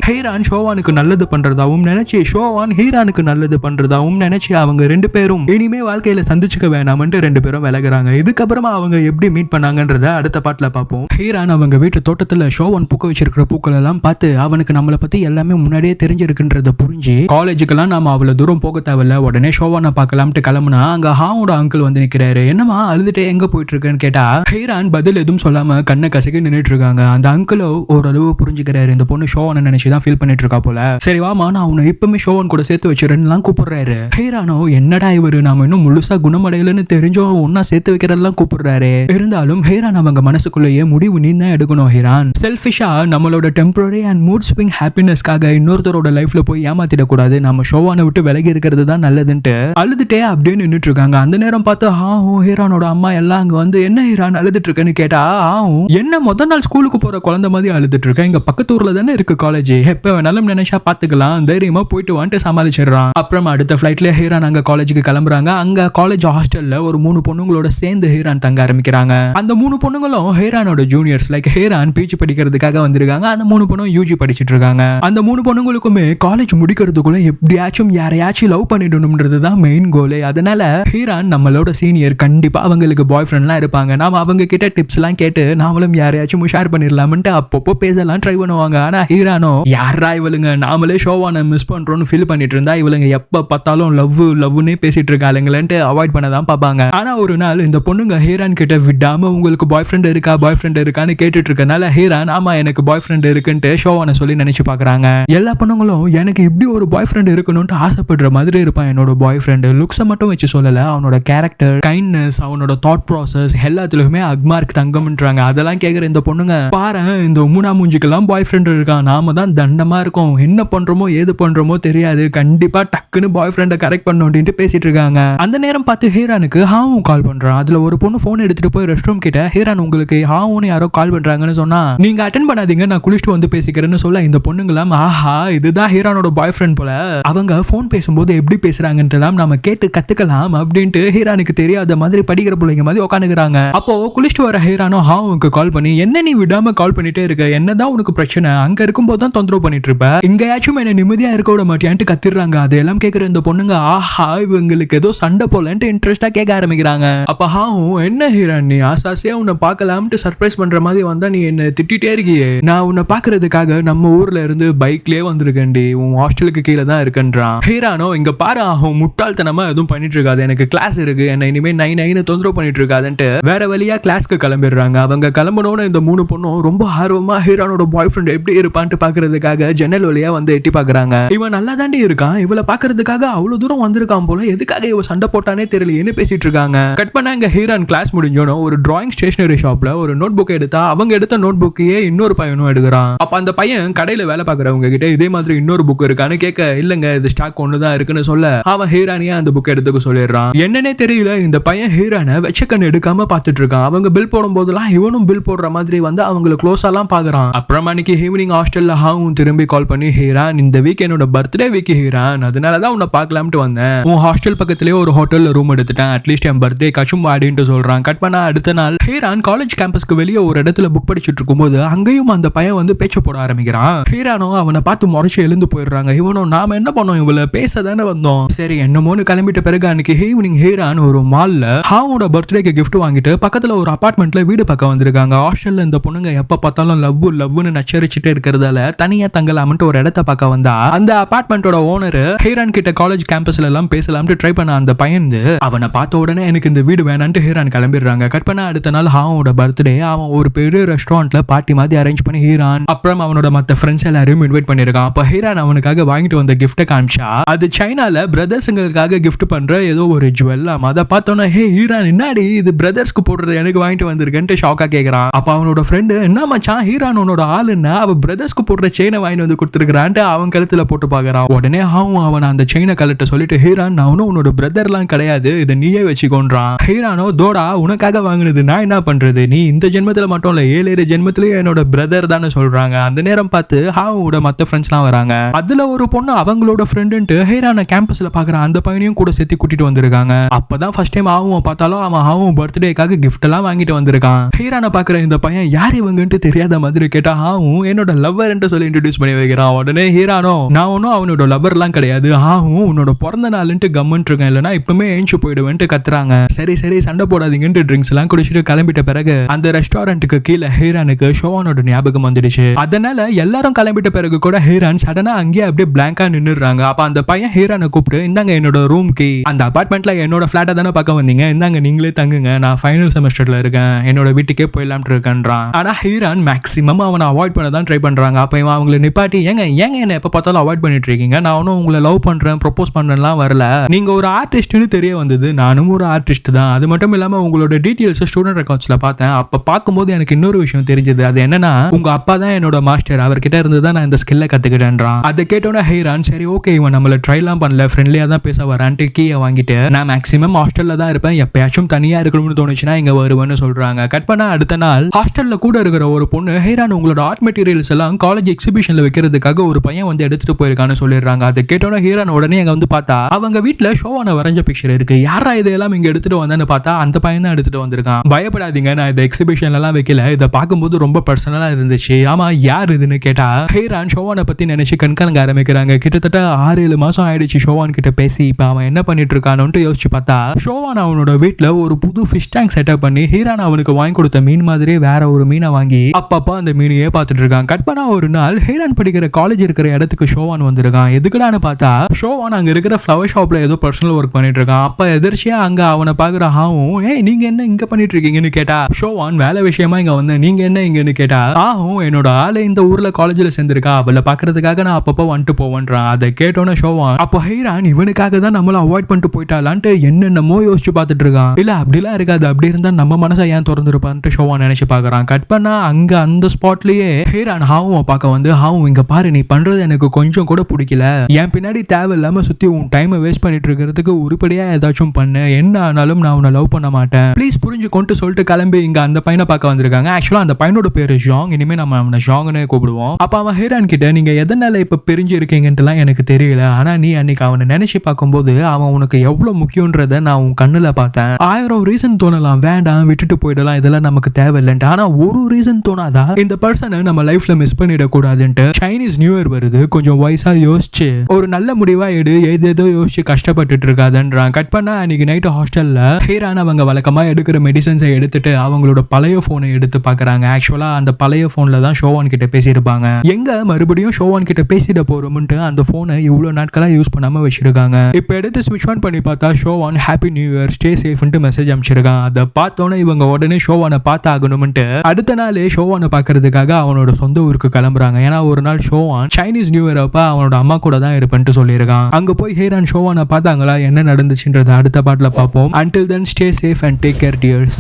ஹீரான் ஷோவானுக்கு நல்லது பண்றதாவும் நினைச்சு ஷோவான் ஹீரானுக்கு நல்லது பண்றதாவும் நினைச்சு அவங்க ரெண்டு பேரும் இனிமே வாழ்க்கையில சந்திச்சுக்க வேணாம்னு ரெண்டு பேரும் விலகுறாங்க. இதுக்கப்புறமா அவங்க எப்படி மீட் பண்ணாங்கன்றத அடுத்த பாட்டுல பார்ப்போம். ஹீரான் அவங்க வீட்டு தோட்டத்துல ஷோவான் பூக்க வச்சிருக்கிற பூக்கள் எல்லாம் பார்த்து அவனுக்கு நம்மளை பத்தி எல்லாமே முன்னாடியே தெரிஞ்சிருக்குன்றத புரிஞ்சு காலேஜுக்கெல்லாம் நாம அவ்வளவு தூரம் போக தேவையில்ல, உடனே ஷோவானை பார்க்கலாம்ட்டு கிளம்புனா அங்க ஹாவோட அங்கிள் வந்து நிக்கிறாரு. என்னமா அழுதுட்டே எங்க போயிட்டு இருக்குன்னு கேட்டா ஹீரான் பதில் எதுவும் சொல்லாம கண்ணை கசக்கி நின்றுட்டு இருக்காங்க. அந்த அங்கிளோ ஓரளவு புரிஞ்சுக்கிறாரு, இந்த பொண்ணு ஷோவான நினைச்சுதான் ஃபீல் பண்ணிட்டு இருக்கா போல. சரி வாமா நான் அவனை இப்பவுமே ஷோவான் கூட சேர்த்து வச்சிருன்னு கூப்பிடுறாரு. ஹீரானோ என்னடா இவரு நாம இன்னும் முழுசா குணமடையலன்னு தெரிஞ்சோம் ஒன்னா சேர்த்து வைக்கிறதெல்லாம் கூப்பிடுறாரு. இருந்தாலும் ஹீரான் அவங்க மனசுக்குள்ளேயே முடிவு நீ தான் எடுக்கணும் ஹீரான். செல்ஃபிஷா நம்மளோட டெம்பரரி அண்ட் மூட் ஸ்விங் ஹாப்பினஸ்க்காக இன்னொருத்தரோட லைஃப்ல போய் ஏமாத்திடக்கூடாது, நம்ம ஷோவானை விட்டு விலகி இருக்கிறது தான் நல்லதுன்ட்டு அழுதுட்டே அப்படியே நின்றுட்டு இருக்காங்க. அந்த நேரம் பார்த்து ஹீரானோட அம்மா எல்லாம் அங்க வந்து என்ன ஹீரான் அழுதுட்டு இருக்கேன்னு கேட்டா என்ன முதல் நாள் ஸ்கூலுக்கு போற குழந்தை மாதிரி அழுதுட்டு இருக்கேன், இங்க பக்கத்து ஊர்ல தானே இருக்கு காலேஜ், எப்ப வேணாலும் நினைச்சா பாத்துக்கலாம், தைரியமா போயிட்டு வந்துட்டு சமாளிச்சிடறான். அப்புறமா அடுத்த ஃபிளைட்ல ஹீரான் அங்க காலேஜுக்கு கிளம்புறாங்க. அங்க காலேஜ் ஹாஸ்டல்ல ஒரு 3 பொண்ணுங்களோட சேர்ந்து ஹீரான் தங்க ஆரம்பிக்கிறாங்க. அந்த 3 பொண்ணுங்களும் ஹீரானோட ஜூனியர்ஸ். லைக் ஹீரான் பிஜி படிக்கிறதுக்காக வந்திருக்காங்க, அந்த 3 பொண்ணும் யூஜி படிச்சிட்டு இருக்காங்க. அந்த 3 பொண்ணுங்களுக்குமே காலேஜ் முடிக்கிறதுக்குள்ள எப்படியாச்சும் யாரையாச்சும் லவ் பண்ணிடணும்ன்றது தான் மெயின் கோலே. அதனால ஹீரான் நம்மளோட சீனியர், கண்டிப்பா அவங்களுக்கு பாய் ஃப்ரெண்ட்லாம் இருப்பாங்க, நாம அவங்க கிட்ட டிப்ஸ் எல்லாம் கேட்டு நாமளும் யாரையாச்சும் ஷேர் பண்ணிடலாம்ட்டு அப்பப்போ பேசலாம் ட்ரை பண்ணுவாங்க. ஆனா ஹீரானோ யாரா இவளுங்க நாமளே ஷோவான மிஸ் பண்றோம்னு ஃபீல் பண்ணிட்டு இருந்தா இவளுங்க எப்ப பார்த்தாலும் லவ்னே பேசிட்டு இருக்காளுங்களேன்ட்டு அவாய்ட் பண்ணதான் பார்ப்பாங்க. ஆனா ஒரு நாள் இந்த பொண்ணுங்க ஹீரான் கிட்ட விடாம உங்களுக்கு பாய் ஃப்ரெண்ட் இருக்கான்னு கேட்டுட்டு இருக்கனால ஹீரான் ஆமா எனக்கு பாய் ஃப்ரெண்ட் இருக்குன்ட்டு ஷோவான சொல்லி நினைச்சு பாக்குறாங்க. எல்லா பொண்ணுங்களும் எனக்கு இப்படி ஒரு பாய் ஃப்ரெண்ட் இருக்கணும்னு ஆசைப்படுற மாதிரி இருப்பான் என்னோட பாய் ஃப்ரெண்ட். லுக்ஸை மட்டும் வச்சு சொல்லல, அவனோட கேரக்டர், கைண்ட்னஸ், அவனோட தாட் ப்ராசஸ் எல்லாத்துலயுமே அக்மார்க் தங்கம்ன்றாங்க. அதெல்லாம் கேக்குற இந்த பொண்ணுங்க பாரு இந்த உமுனா மூஞ்சிக்கெல்லாம் பாய் ஃப்ரெண்ட் இருக்கான், நாம தான் தண்டமா இருக்கோம், என்ன பண்றோமோ ஏது பண்றோமோ தெரியாது, கண்டிப்பா டக்குன்னு பாய் ஃப்ரெண்டை கரெக்ட் பண்ணணும் பேசிட்டு இருக்காங்க. அந்த நேரம் பார்த்து ஹீரானுக்கு ஹாவும் கால் பண்றான். அதுல ஒரு பொண்ணு போன் எடுத்துட்டு போய் ரெஸ்ட் ரூம் கிட்ட ஹீரான் உங்களுக்கு ஹாவுன்னு யாரோ கால் பண்றாங்கன்னு சொன்னா நீங்க அட்டென்ட் பண்ணாதீங்க நான் குளிச்சுட்டு வந்து பேசிக்கிறேன்னு சொல்ல இந்த பொண்ணுங்களாம் ஆஹா இதுதான் ஹீரானோட பாய் ஃப்ரெண்ட் போல, அவங்க போன் பேசும்போது எப்படி பேசுறாங்கன்றலாம் நாம கேட்டு கத்துக்கலாம் அப்படின்ட்டு ஹீரானுக்கு தெரியாத மாதிரி படிக்கிற பிள்ளைங்க மாதிரி உட்காந்துக்கிறாங்க. அப்போ குளிச்சுட்டு வர ஹீரானோ ஹாவுக்கு கால் பண்ணி என்ன நீ விடாம கால் பண்ணிட்டே இருக்க, என்னதான் உனக்கு பிரச்சனை, அங்க இருக்கும்போது தான் தொந்தரவு பண்ணிட்டு இருப்ப, இங்கயாச்சும் என்ன நிம்மதியா இருக்க விட மாட்டியான்ட்டு கத்திடுறாங்க. அதெல்லாம் கேட்கிற இந்த பொண்ணுங்க ஆஹா இவங்களுக்கு ஏதோ சண்டை போலன்ட்டு இன்ட்ரெஸ்டா கேட்க ஆரம்பிக்கிறாங்க. அப்ப என்ன ஹீரான் நீ ஆசாசியா உன்னை பார்க்கலாம்ட்டு சர்ப்ரைஸ் பண்ற மாதிரி வந்தா நீ என்ன திட்டிட்டே இருக்கியே, நான் உன்னை பாக்குறதுக்காக நம்ம ஊர்ல இருந்து பைக்லயே வந்திருக்கேன்டி, உன் ஹாஸ்டலுக்கு கீழே தான் இருக்குன்றான். ஹீரானோ இங்க பாரு முட்டாள்தனமா எதுவும் பண்ணிட்டு இருக்காது, எனக்கு கிளாஸ் இருக்கு, என்ன இனிமே நைன்னு தொந்தரவு பண்ணிட்டு இருக்காதுன்ட்டு வேற வழியா கிளாஸ்க்கு கிளம்பிடுறாங்க. அவங்க கிளம்பணும்னு இந்த 3 பொண்ணும் ரொம்ப ஆர்வமா ஹீரானோட பாய் ஃப்ரெண்ட் எப்படி இருப்பான்ட்டு பாக்குறதுக்காக ஜன்னல் வழியா வந்து எட்டி பாக்குறாங்க. இவன் நல்லா தாண்டி இருக்கான், இவளை பாக்குறதுக்காக அவ்வளவு தூரம் வந்திருக்கான் போல, எதுக்காக இவ சண்டை போட்டானே தெரியலையேன்னு பேசிட்டு இருக்காங்க. கட் பண்ணா இங்க ஹீரான் கிளாஸ் முடிஞ்சோனோ ஒரு டிராயிங் ஸ்டேஷனரி ஷாப்ல ஒரு நோட் புக் எடுத்தா அவங்க எடுத்த நோட் புக்கையே இன்னொரு பையனும் எடுக்கிறான். அப்ப அந்த பையன் கடையில வேலை பாக்குறவங்க கிட்ட இதே மாதிரி இன்னொரு புக் இருக்கான்னு கேட்க இல்லங்க இது ஸ்டாக் ஒண்ணுதான் இருக்குன்னு சொல்ல அவன் ஹீரானியா அந்த புக் எடுத்துக்க சொல்லிடுறான். என்னன்னே தெரியல இந்த பையன் ஹீரானை வெச்சக்கண்ணு எடுக்காம பாத்துட்டு இருக்கான். அவங்க பில் போடும் போதெல்லாம் இவனும் பில் போடுற மாதிரி வந்து அவங்களை க்ளோஸா எல்லாம் பாக்குறான். அப்புறமா அன்னைக்கு ஈவினிங் ஹாஸ்டல்ல ஹாவும் திரும்பி கால் பண்ணி ஹீரான் இந்த வீக் என்னோட பர்த்டே வீக் ஹீரான், அதனாலதான் உன்னை பார்க்கலாம்ட்டு வந்தேன், உன் ஹாஸ்டல் பக்கத்திலேயே ஒரு ஹோட்டல்ல ரூம் எடுத்துட்டேன், அட்லீஸ்ட் என் பர்த்டே கச்சும் வாடின்னு சொல்றான். கட் பண்ணா அடுத்த நாள் ஹீரான் காலேஜ் கேம்பஸ்க்கு வெளியே ஒரு இடத்துல புக் படிச்சுட்டு இருக்கும்போது அங்கேயும் அந்த பையன் வந்து பேச்சு போட ஆரம்பிக்கிறான். ஹீரானோ அவனை பார்த்து முறைச்சு எழுந்து போயிடுறாங்க. இவனோ நாம என்ன பண்ணோம் இவள பேச தானே வந்தோம், சரி என்னமோன்னு கிளம்பிட்ட பிறகு அன்னைக்கு ஈவினிங் ஹீரான் ஒரு மால்ல ஹாவோட பர்த்டேக்கு கிஃப்ட் வாங்கிட்டு பக்கத்துல ஒரு அபார்ட்மெண்ட்ல வீடு பக்கம் வந்திருக்காங்க. ஹாஸ்டல்ல இந்த பொண்ணுங்க எப்ப பார்த்தாலும் லவ்னு நச்சரிச்சுட்டே இருக்கிறதால தனியா தங்கலாம்னு ஒரு இடத்த பார்க்க வந்தா அந்த அபார்ட்மெண்டோட ஓனர் ஹீரான் கிட்ட காலேஜ் கேம்பஸ்ல எல்லாம் பேசலாம்னு ட்ரை பண்ண அந்த பையன் அவனை பார்த்த உடனே எனக்கு இந்த வீடு வேணான்ட்டு ஹீரான் கிளம்பிடுறாங்க. கட் பண்ண அடுத்த நாள் ஹாவோட பர்த்டே அவன் ஒரு பெரிய ரெஸ்டாரண்ட்ல பார்ட்டி மாதிரி அரேஞ்ச் பண்ணி ஹீரான் அப்புறம் அவனோட மத்த ஃப்ரெண்ட்ஸ் எல்லாரையும் இன்வைட் பண்ணிருக்கான். அப்ப ஹீரான் அவனுக்காக வாங்கிட்டு வந்த கிஃப்ட்டை காமிச்சா அது சைனால பிரதர்ஸுங்களுக்காக கிஃப்ட் பண்ற ஏதோ ஒரு ஜுவல்லாம். அதை பார்த்தோன்னா ஹே ஹீரான் என்னாடி இது பிரதர்ஸ்க்கு போடுறது எனக்கு வாங்கிட்டு வந்திருக்கேன்ட்டு ஷாக்கா கேட்கறான். அப்ப அவனோட ஃப்ரெண்டு என்ன மச்சான் ஹீரான் உன்னோட ஆளுன்னா அவ பிரதர்ஸ்க்கு போடுற செயினை வாங்கிட்டு வந்து கொடுத்துருக்கான்ட்டு அவன் கழுத்துல போட்டு பாக்குறான். உடனே அவன் அந்த செயினை கலட்ட சொல்லிட்டு ஹீரான் நான் உன்னோட பிரதர்லாம் கிடையாது இதை நீயே வச்சுக்கோன்றான். ஹீரானோ தோடா உனக்காக வாங்கினது நான் என்ன பண்றது, நீ இந்த ஜென்மத்துல மட்டும் இல்ல 7 ஜென்மத்திலேயே என்னோட பிரதர் தானே சொல்றாங்க. அந்த நேரம் பார்த்து ஹாவோட மத்த ஃப்ரெண்ட்ஸ்லாம் வராங்க. அதுல ஒரு பொண்ணு அவங்களோட ஃப்ரெண்டுன்ட்டு ஹீரான கேம்பஸ்ல பாக்குறான். அந்த பையனையும் கூட சேர்த்து கூட்டிட்டு வந்திருக்காங்க. அப்பதான் ஃபர்ஸ்ட் டைம் ஆவும் பார்த்தாலும் அவன் ஆவும் பர்த்டேக்காக கிஃப்ட் எல்லாம் வாங்கிட்டு வந்திருக்கான். ஹீரான பாக்குற இந்த பையன் யார் இவங்கன்ட்டு தெரியாத மாதிரி கேட்டா ஆவும் என்னோட லவ்வர்ன்ட்டு சொல்லி இன்ட்ரோடியூஸ் பண்ணி வைக்கிறான். உடனே ஹீரானோ நான் ஒன்னும் அவனோட லவர்லாம் கிடையாது, ஆகும் உன்னோட பிறந்த நாள்ன்ட்டு கம்மன் இருக்கேன், இல்லைன்னா இப்பவுமே ஏஞ்சி போயிடுவேன்ட்டு கத்துறாங்க. சரி சரி சண்டை போடாதீங்கன்ட்டு ட்ரிங்க்ஸ் எல்லாம் குடிச்சிட்டு கிளம்பிட்ட பிறகு அந்த ரெஸ்டாரண்ட்டுக்கு கீழே ஹீரானுக்கு ஷோவானோட ஞாபகம் வந்துடுச்சு. அதனால எல்லாரும் கிளம்பிட்ட பிறகு கூட ஹீரான் சடனா அங்கேயே அப்படியே பிளாங்கா நின்னுறாங்க. அப்ப அந்த பையன் ஹீரானை கூப்பிட்டு இந்தாங்க என்னோட ரூம் கீ, அந்த அபார்ட்மெண்ட்ல என்னோட பிளாட்டை தானே பார்க்க வந்தீங்க, இந்தாங்க நீங்களே தங்குங்க, நான் ஃபைனல் செமஸ்டர்ல இருக்கேன், என்னோட வீட்டுக்கே போயிடலாம்னு இருக்கேன்றான். ஆனா ஹீரான் மேக்ஸிமம் அவனை அவாய்ட் பண்ண தான் ட்ரை பண்றாங்க. அப்ப இவன் அவங்களை நிப்பாட்டி ஏங்க என்ன எப்ப பார்த்தாலும் அவாய்ட் பண்ணிட்டு இருக்கீங்க, நான் ஒன்னும் உங்களை லவ் பண்றேன் ப்ரொபோஸ் பண்றேன்லாம் வரல, நீங்க ஒரு ஆர்டிஸ்ட்னு தெரிய வந்தது, நானும் ஒரு ஆர்டிஸ்ட் தான், அது மட்டும் இல்லாம உங்களோட டீடைல்ஸ் ஸ்டூடெண்ட் ரெக்கார்ட்ஸ்ல பார்த்தேன், அப்ப பார்க்கும்போது எனக்கு இன்னொரு விஷயம் தெரிஞ்சது, அது என்னன்னா உங்க அப்பா தான் என்னோட மாஸ்டர், அவர்கிட்ட இருந்து தான் நான் இந்த ஸ்கில்லை கத்துக்கிட்டேன்றான். அதை கேட்டோட ஹீரான் சரி ஓகே இவன் நம்மள ட்ரைலாம் பண்ணல, ஃப்ரெண்ட்லியா தான் பேச வரான்ட்டு கீயை வாங்கிட்டு நான் மேக்ஸிமம் ஹாஸ்டல்ல தான் இருப்பேன், எப்பயாச்சும் தனியா இருக்கணும்னு தோணுச்சுன்னா இங்க வருவேன்னு சொல்றாங்க. கட் பண்ணா அடுத்த நாள் ஹாஸ்டல்ல கூட இருக்கிற ஒரு பொண்ணு ஹீரான் உங்களோட ஆர்ட் மெட்டீரியல்ஸ் எல்லாம் காலேஜ் எக்ஸிபிஷன்ல வைக்கிறதுக்காக ஒரு பையன் வந்து எடுத்துட்டு போயிருக்கான்னு சொல்லிடுறாங்க. அதை கேட்டோட ஹீரான் உடனே அங்க வந்து பார்த்தா அவங்க வீட்டுல ஷோவான வரைஞ்ச பிக்சர் இருக்கு. யாரா இதெல்லாம் இங்க எடுத்துட்டு வந்தான்னு பார்த்தா அந்த பையன் தான் எடுத்துட்டு வந்திருக்கான். பயப்படாதீங்க, நான் இந்த எக்ஸிபிஷன் எல்லாம் வைக்கல, இதை பார்க்கும்போது ரொம்ப பர்சனலா இருந்துச்சு. ஆமா யார் இதுன்னு கேட்டா ஹீரான் ஷோவானை பத்தி நினைச்சு கண்கலங்க ஆரம்பிக்கிறாங்க. கிட்டத்தட்ட 6-7 மாசம் ஆயிடுச்சு ஷோவான் கிட்ட பேசி, இப்ப அவன் என்ன பண்ணிட்டு இருக்கானு யோசிச்சு பார்த்தா ஷோவான் அவனோட வீட்டுல ஒரு புது ஃபிஷ் டேங்க் செட்டப் பண்ணி ஹீரான் அவனுக்கு வாங்கி கொடுத்த மீன் மாதிரியே வேற ஒரு மீனை வாங்கி அப்பப்பா அந்த மீனையே பார்த்துட்டு இருக்கான். கட் பண்ணா ஒரு நாள் ஹீரான் படிக்கிற காலேஜ் இருக்கிற இடத்துக்கு ஷோவான் வந்திருக்கான். எதுக்குடான்னு பார்த்தா ஷோவான் அங்க இருக்கிற ஃப்ளவர் ஷாப்ல ஏதோ பர்சனல் ஒர்க் பண்ணிட்டு இருக்கான். அப்ப எதிர்ச்சியா அங்க அவனை பாக்குற ஆகும் நீங்க என்ன இங்க பண்ணிட்டு இருக்கீங்கன்னு கேட்டா ஷோவான் வேலை விஷயமா இங்க வந்த, நீங்க என்ன இங்கன்னு கேட்டா ஆகும் என்னோட ஆளு இந்த ஊர்ல காலேஜ்ல சேர்ந்திருக்கா, அவளை பாக்குறதுக்காக நான் அப்பப்போ வந்துட்டு போவேன்றான். அதை கேட்டோன்னு ஷோவான் அப்போ ஹீரான் இவனுக்காக தான் நம்மள அவாய்ட் பண்ணிட்டு போயிட்டாலான்ட்டு என்னென்னமோ யோசிச்சு பார்த்துட்டு இருக்கான். இல்ல அப்படிலாம் இருக்காது, அப்படி இருந்தா நம்ம மனசை ஏன் திறந்துருப்பான்ட்டு ஷோவான் நினைச்சு பாக்குறான். கட் பண்ணா அங்க அந்த ஸ்பாட்லயே ஹீரான் ஹாவும் பார்க்க வந்து ஹாவும் இங்க பாரு நீ பண்றது எனக்கு கொஞ்சம் கூட பிடிக்கல, என் பின்னாடி தேவையில்லாம சுத்தி உன் டைமை வேஸ்ட் பண்ணிட்டு இருக்கிறதுக்கு உருப்படியா ஏதாச்சும் பண்ணு, என்ன ஆனாலும் நான் உன்னை லவ் பண்ண மாட்டேன், ப்ளீஸ் புரிஞ்சுக்கொண்டு சொல்லிட்டு கிளம்பி இங்க அந்த பையனை பார்க்க வந்திருக்காங்க. ஆக்சுவலா அந்த பையனோட பேரு ஜாங், இனிமே நம்ம அவனை ஜாங்னு கூப்பிடுவோம். அப்ப அவன் ஹீரான் கிட்ட நீங்க எதனால இப்ப பிரிஞ்சு இருக்கீங்கன்ட்டுலாம் எனக்கு தெரியல, ஆனா நீ அன்னைக்கு அவனை நினைச்சு பார்க்கும்போது அவன் உனக்கு எவ்வளவு முக்கியன்றத நான் உன் கண்ணுல பார்த்தேன், 1000 ரீசன் தோணலாம், வேண்டாம் விட்டுட்டு போயிடலாம், இதெல்லாம் நமக்கு தேவையில்லைன்ட்டு, ஆனா ஒரு ரீசன் தோணாதா இந்த பர்சனை நம்ம லைஃப்ல மிஸ் பண்ணிட கூடாதுன்ட்டு, சைனீஸ் நியூ இயர் வருது, கொஞ்சம் வயசா யோசிச்சு ஒரு நல்ல முடிவா எடு, ஏதேதோ யோசிச்சு கஷ்டப்பட்டுட்டு இருக்காதுன்றான். கட் பண்ணா அன்னைக்கு நைட்டு ஹாஸ்டல்ல ஹீரான் அவங்க வழக்கமா எடுக்கிற மெடிசன்ஸை எடுத்துட்டு அவங்களோட பழைய போனை எடுத்து பாக்குறாங்க. ஆக்சுவலா அந்த பழைய போன்ல தான் ஷோவான் கிட்ட பேசியிருப்பாங்க. எங்க மறுபடியும் ஷோவான் கிட்ட பேசிட போறோம்ட்டு அந்த போனை இவ்வளவு நாட்களா யூஸ் பண்ணாம வச்சிருக்காங்க. இப்ப எடுத்து ஸ்விட்ச் ஆன் பண்ணி பார்த்தா ஷோவான் ஹாப்பி நியூ இயர் ஸ்டே சேஃப்னு மெசேஜ் அனுப்பிச்சிருக்கான். அதை பார்த்தோன்னே இவங்க உடனே ஷோவானை பார்த்து ஆகணும்ட்டு அடுத்த நாளே ஷோவானை பாக்குறதுக்காக அவனோட சொந்த ஊருக்கு கிளம்புறாங்க. ஏன்னா ஒரு நாள் ஷோவான் சைனீஸ் நியூ இயர் அப்ப அவனோட அம்மா கூட தான் இருப்பேன்ட்டு சொல்லியிருக்கான். அங்க போய் ஹீரான் ஷோவானை பார்த்தாங்களா, என்ன நடந்துச்சுன்றத அடுத்த பாட்டுல பார்ப்போம். Until then stay safe and take care dears.